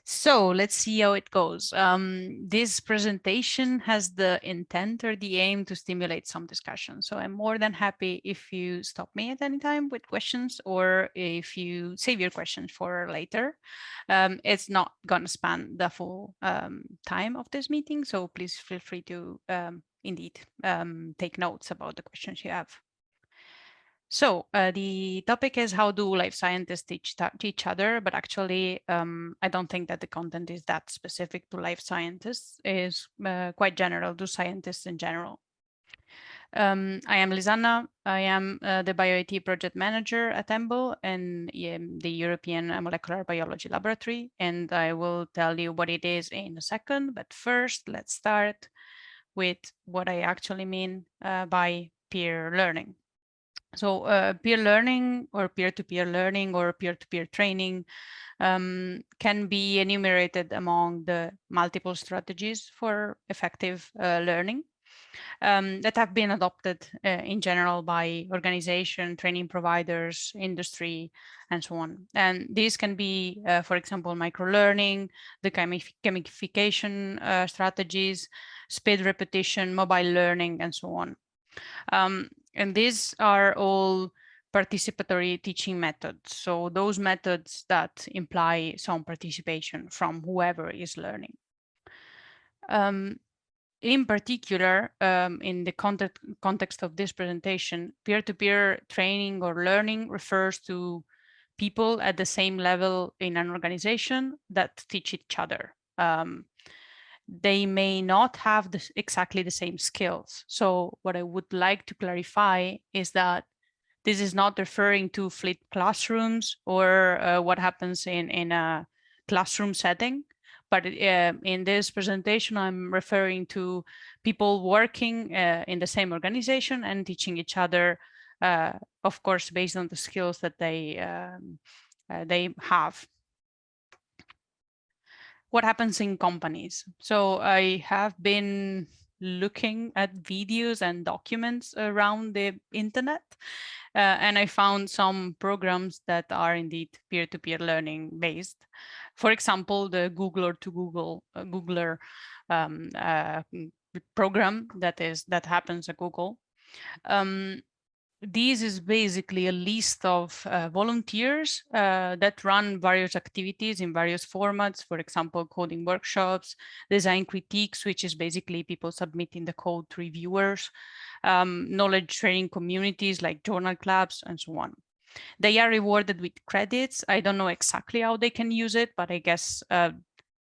So let's see how it goes. This presentation has the intent or the aim to stimulate some discussion. So I'm more than happy if you stop me at any time with questions or if you save your questions for later. It's not going to span the full time of this meeting. So please feel free to indeed take notes about the questions you have. So the topic is how do life scientists teach each other, but actually I don't think that the content is that specific to life scientists. It is quite general to scientists in general. I am Lisanna. I am the BioIT project manager at EMBL and the European Molecular Biology Laboratory, and I will tell you what it is in a second. But first, let's start with what I actually mean by peer learning. So peer learning or peer-to-peer learning or peer-to-peer training can be enumerated among the multiple strategies for effective learning that have been adopted in general by organization, training providers, industry, and so on. And these can be, for example, micro-learning, the gamification strategies, speed repetition, mobile learning, and so on. And these are all participatory teaching methods. So those methods that imply some participation from whoever is learning. In particular, in the context of this presentation, peer-to-peer training or learning refers to people at the same level in an organization that teach each other. They may not have exactly the same skills. So what I would like to clarify is that this is not referring to flipped classrooms or what happens in a classroom setting. But in this presentation, I'm referring to people working in the same organization and teaching each other, of course, based on the skills that they have. What happens in companies? So I have been looking at videos and documents around the internet, and I found some programs that are indeed peer-to-peer learning based. For example, the Googler to Googler program that happens at Google. This is basically a list of volunteers that run various activities in various formats, for example, coding workshops, design critiques, which is basically people submitting the code to reviewers, knowledge sharing communities like journal clubs, and so on. They are rewarded with credits. I don't know exactly how they can use it, but I guess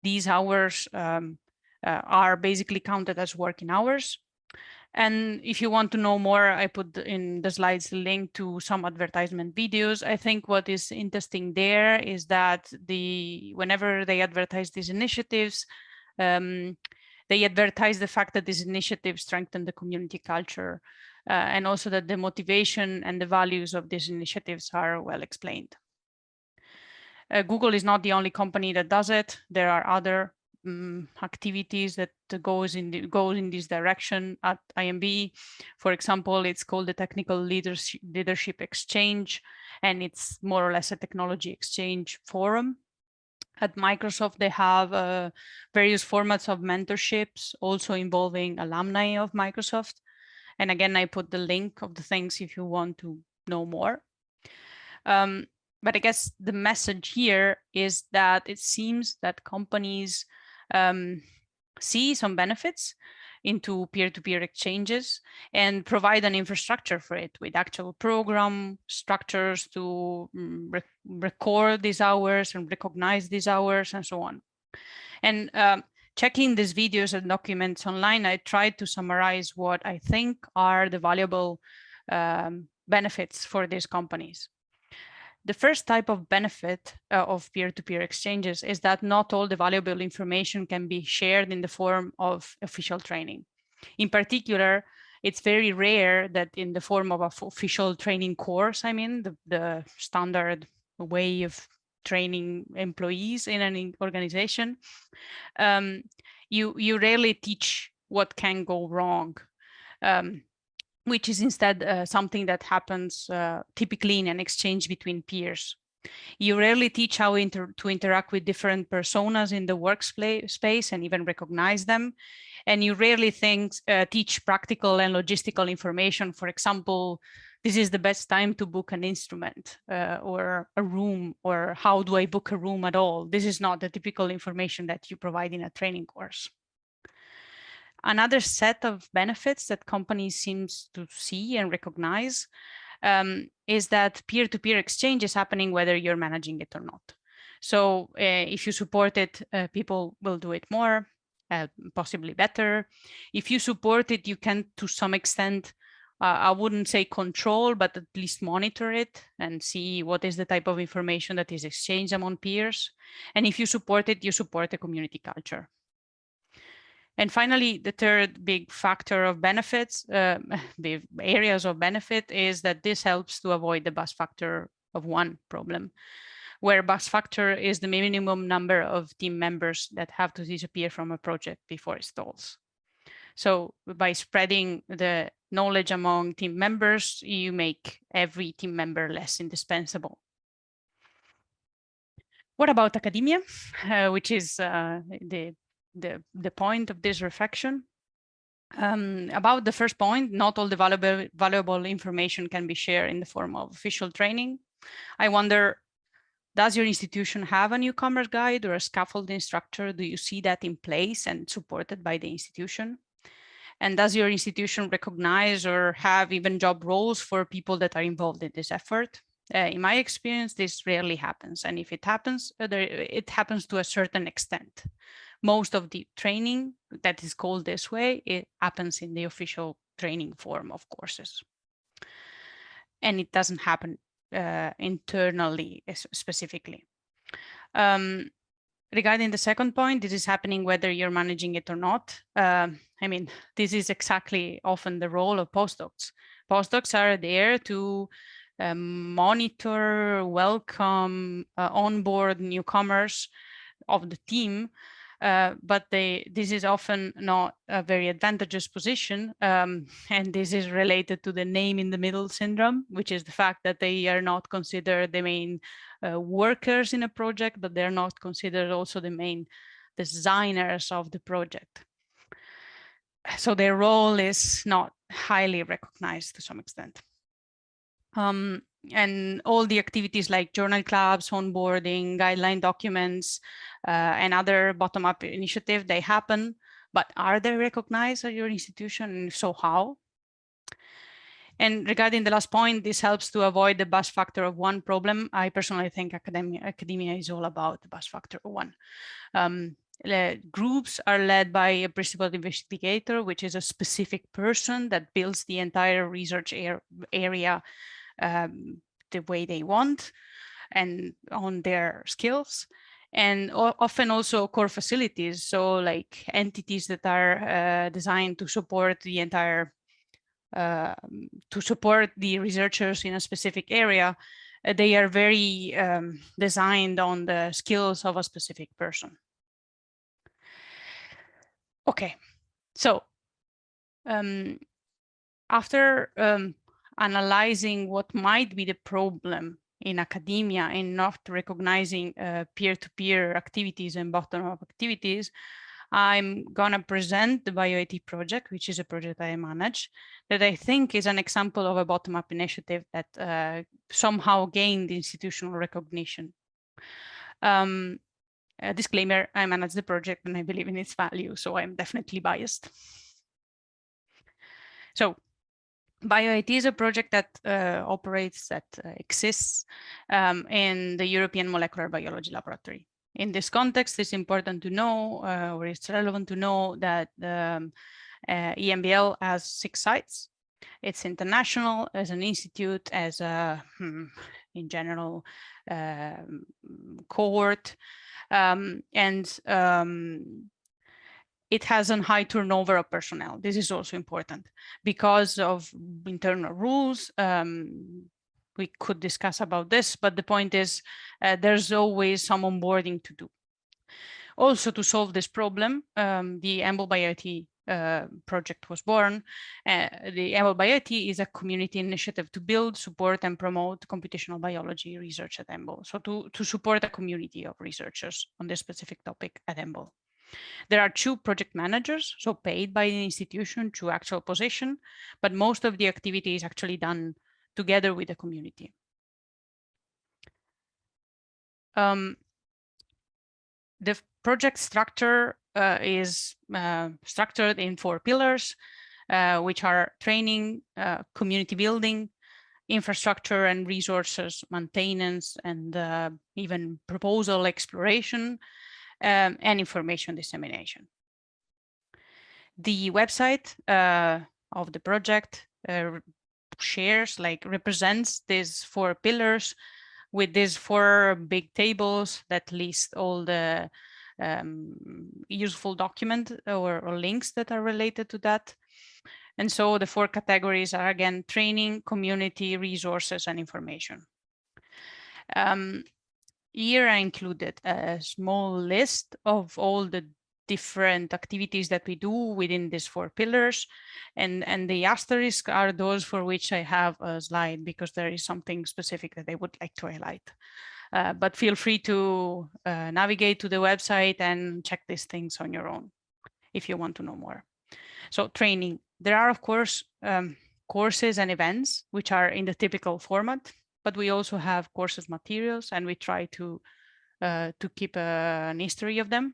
these hours are basically counted as working hours. And if you want to know more, I put in the slides a link to some advertisement videos. I think what is interesting there is that whenever they advertise these initiatives, they advertise the fact that these initiatives strengthen the community culture and also that the motivation and the values of these initiatives are well explained. Google is not the only company that does it. There are other activities that goes in this direction at IMB. For example, it's called the Technical Leadership Exchange, and it's more or less a technology exchange forum. At Microsoft, they have various formats of mentorships, also involving alumni of Microsoft. And again, I put the link of the things if you want to know more. But I guess the message here is that it seems that companies see some benefits into peer-to-peer exchanges and provide an infrastructure for it with actual program structures to record these hours and recognize these hours and so on. And checking these videos and documents online, I tried to summarize what I think are the valuable benefits for these companies. The first type of benefit of peer-to-peer exchanges is that not all the valuable information can be shared in the form of official training. In particular, it's very rare that in the form of an official training course, I mean, the standard way of training employees in an organization, you rarely teach what can go wrong. Which is instead something that happens typically in an exchange between peers. You rarely teach how to interact with different personas in the workspace and even recognize them. And you rarely teach practical and logistical information. For example, this is the best time to book an instrument or a room, or how do I book a room at all? This is not the typical information that you provide in a training course. Another set of benefits that companies seems to see and recognize is that peer-to-peer exchange is happening whether you're managing it or not. So if you support it, people will do it more, possibly better. If you support it, you can, to some extent, I wouldn't say control, but at least monitor it and see what is the type of information that is exchanged among peers. And if you support it, you support the community culture. And finally, the third big factor of benefits, the areas of benefit, is that this helps to avoid the bus factor of one problem, where bus factor is the minimum number of team members that have to disappear from a project before it stalls. So by spreading the knowledge among team members, you make every team member less indispensable. What about academia, which is the point of this reflection? About the first point, not all the valuable information can be shared in the form of official training. I wonder, does your institution have a newcomer's guide or a scaffolding structure? Do you see that in place and supported by the institution? And does your institution recognize or have even job roles for people that are involved in this effort? In my experience, this rarely happens. And if it happens, it happens to a certain extent. Most of the training that is called this way, it happens in the official training form of courses. And it doesn't happen internally specifically. Regarding the second point, this is happening whether you're managing it or not. I mean, this is exactly often the role of postdocs. Postdocs are there to monitor, welcome, onboard newcomers of the team, but this is often not a very advantageous position. And this is related to the name in the middle syndrome, which is the fact that they are not considered the main workers in a project, but they're not considered also the main designers of the project. So their role is not highly recognized to some extent. And all the activities like journal clubs, onboarding, guideline documents, and other bottom-up initiatives, they happen, but are they recognized at your institution? And if so, how? And regarding the last point, this helps to avoid the bus factor of one problem. I personally think academia is all about the bus factor of one. Groups are led by a principal investigator, which is a specific person that builds the entire research area the way they want and on their skills. And often also core facilities, so like entities that are designed to support the entire to support the researchers in a specific area. They are very designed on the skills of a specific person. Okay, so after analyzing what might be the problem in academia in not recognizing peer-to-peer activities and bottom-up activities, I'm gonna present the BioIT project, which is a project I manage, that I think is an example of a bottom-up initiative that somehow gained institutional recognition. Disclaimer, I manage the project and I believe in its value, so I'm definitely biased. So BioIT is a project that exists in the European Molecular Biology Laboratory. In this context, it's important to know, or it's relevant to know, that EMBL has 6 sites. It's international as an institute, as a, in general, cohort, it has a high turnover of personnel. This is also important because of internal rules. We could discuss about this, but the point is there's always some onboarding to do. Also, to solve this problem, the EMBL BioIT project was born. The EMBL by IT is a community initiative to build, support, and promote computational biology research at EMBL. So to support a community of researchers on this specific topic at EMBL. There are 2 project managers, so paid by the institution to actual position, but most of the activity is actually done together with the community. The project structure is structured in 4 pillars, which are training, community building, infrastructure and resources maintenance, and even proposal exploration, and information dissemination. The website of the project represents these 4 pillars with these 4 big tables that list all the useful documents or links that are related to that. And so the 4 categories are, again, training, community, resources, and information. Here I included a small list of all the different activities that we do within these 4 pillars. And the asterisk are those for which I have a slide, because there is something specific that I would like to highlight. But feel free to navigate to the website and check these things on your own if you want to know more. So training, there are, of course, courses and events which are in the typical format, but we also have courses materials, and we try to keep an history of them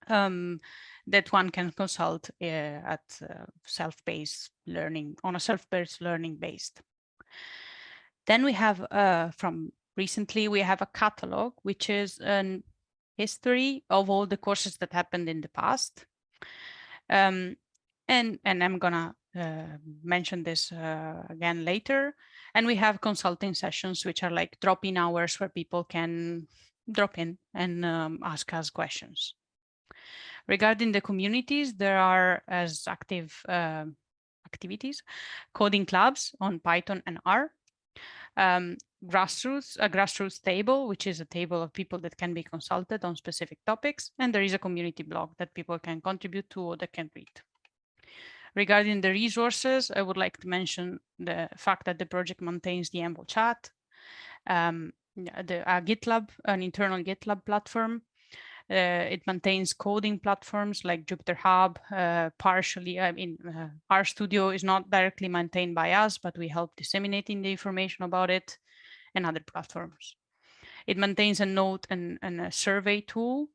that one can consult at self-paced learning, on a self-paced learning based. Then we have from recently, we have a catalog, which is an history of all the courses that happened in the past. And I'm gonna mention this again later. And we have consulting sessions, which are like drop-in hours where people can drop in and ask us questions. Regarding the communities, there are as active activities, coding clubs on Python and R, a grassroots table, which is a table of people that can be consulted on specific topics. And there is a community blog that people can contribute to or that can read. Regarding the resources, I would like to mention the fact that the project maintains the EMBL chat, GitLab, an internal GitLab platform. It maintains coding platforms like Jupyter Hub, partially, RStudio is not directly maintained by us, but we help disseminating the information about it, and other platforms. It maintains a note and a survey tool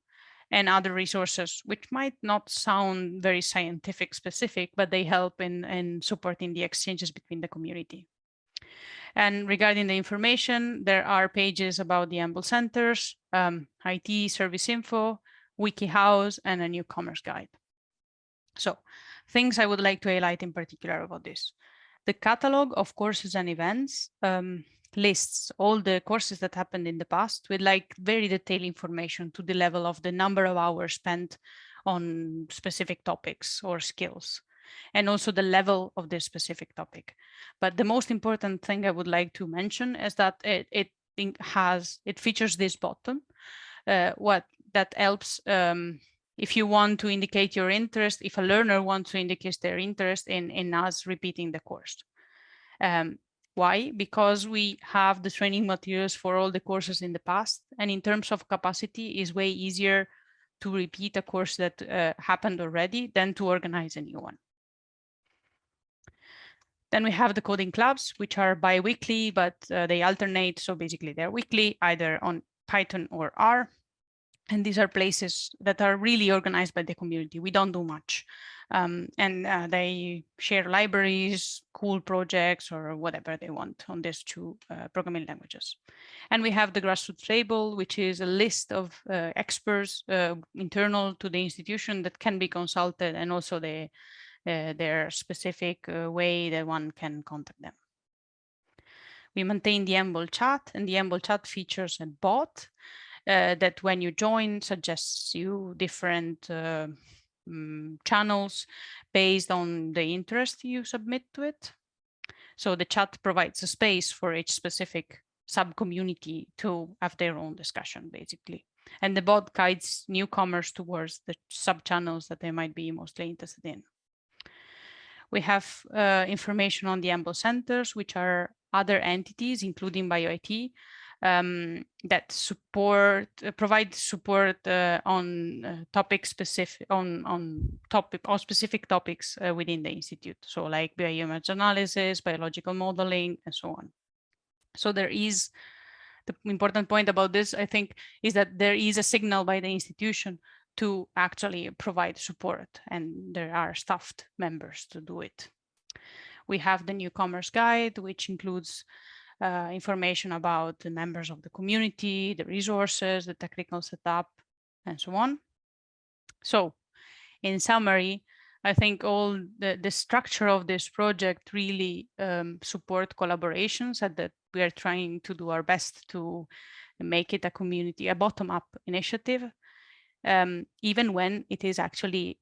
and other resources, which might not sound very scientific specific, but they help in supporting the exchanges between the community. And regarding the information, there are pages about the EMBL centers, IT service info, WikiHow, and a newcomers guide. So things I would like to highlight in particular about this. The catalog of courses and events lists all the courses that happened in the past with like very detailed information to the level of the number of hours spent on specific topics or skills, and also the level of this specific topic. But the most important thing I would like to mention is that it features this button, that helps if you want to indicate your interest, if a learner wants to indicate their interest in us repeating the course. Why? Because we have the training materials for all the courses in the past, and in terms of capacity, is way easier to repeat a course that happened already than to organize a new one. Then we have the coding clubs, which are bi-weekly, but they alternate. So basically they're weekly, either on Python or R. And these are places that are really organized by the community. We don't do much. And they share libraries, cool projects, or whatever they want on these 2 programming languages. And we have the grassroots table, which is a list of experts internal to the institution that can be consulted, and also their specific way that one can contact them. We maintain the EMBL chat, and the EMBL chat features a bot that when you join suggests you different channels based on the interest you submit to it. So the chat provides a space for each specific sub-community to have their own discussion, basically. And the bot guides newcomers towards the sub-channels that they might be mostly interested in. We have information on the EMBL centers, which are other entities, including BioIT, that provide support on topic specific on specific topics within the institute. So like bioimage analysis, biological modeling, and so on. So there is the important point about this, I think, is that there is a signal by the institution to actually provide support, and there are staffed members to do it. We have the newcomers guide, which includes information about the members of the community, the resources, the technical setup, and so on. So in summary, I think all the structure of this project really support collaborations, and that we are trying to do our best to make it a community, a bottom-up initiative, even when it is actually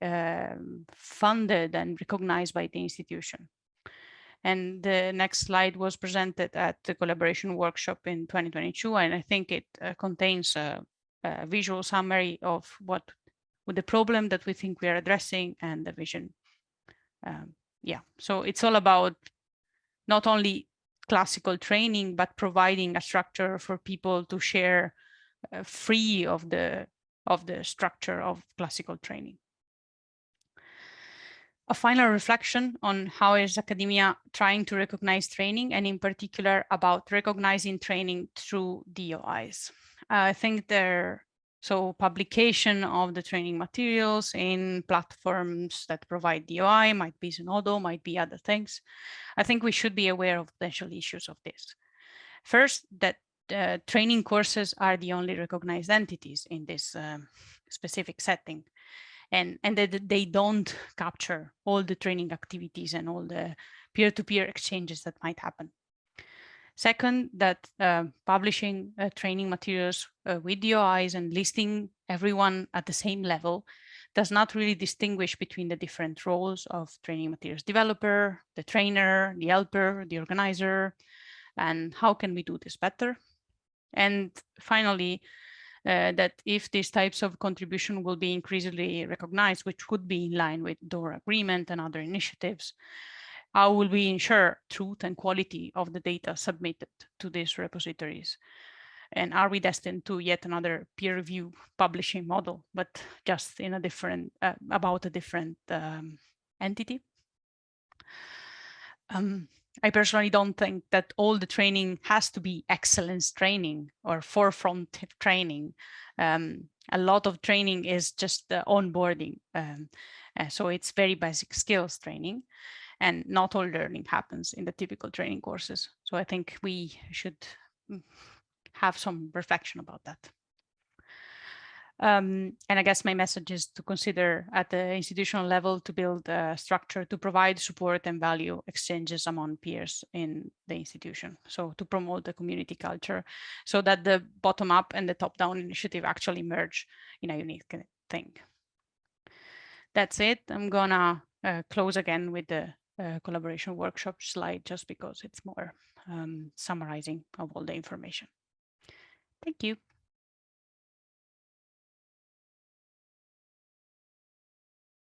funded and recognized by the institution. And the next slide was presented at the collaboration workshop in 2022, and I think it contains a visual summary of what with the problem that we think we are addressing and the vision. Yeah, so it's all about not only classical training, but providing a structure for people to share free of the structure of classical training. A final reflection on how is academia trying to recognize training, and in particular about recognizing training through DOIs. I think so publication of the training materials in platforms that provide DOI, might be Zenodo, might be other things. I think we should be aware of potential issues of this. First, that training courses are the only recognized entities in this specific setting, and that they don't capture all the training activities and all the peer-to-peer exchanges that might happen. Second, that publishing training materials with DOIs and listing everyone at the same level does not really distinguish between the different roles of training materials developer, the trainer, the helper, the organizer, and how can we do this better? And finally, that if these types of contribution will be increasingly recognized, which would be in line with DORA agreement and other initiatives, how will we ensure truth and quality of the data submitted to these repositories? And are we destined to yet another peer review publishing model, but just in a different, about a different entity? I personally don't think that all the training has to be excellence training or forefront training. A lot of training is just the onboarding. So it's very basic skills training. And not all learning happens in the typical training courses. So I think we should have some reflection about that. And I guess my message is to consider at the institutional level to build a structure to provide support and value exchanges among peers in the institution. So to promote the community culture so that the bottom up and the top down initiative actually merge in a unique thing. That's it. I'm gonna close again with the collaboration workshop slide just because it's more summarizing of all the information. Thank you.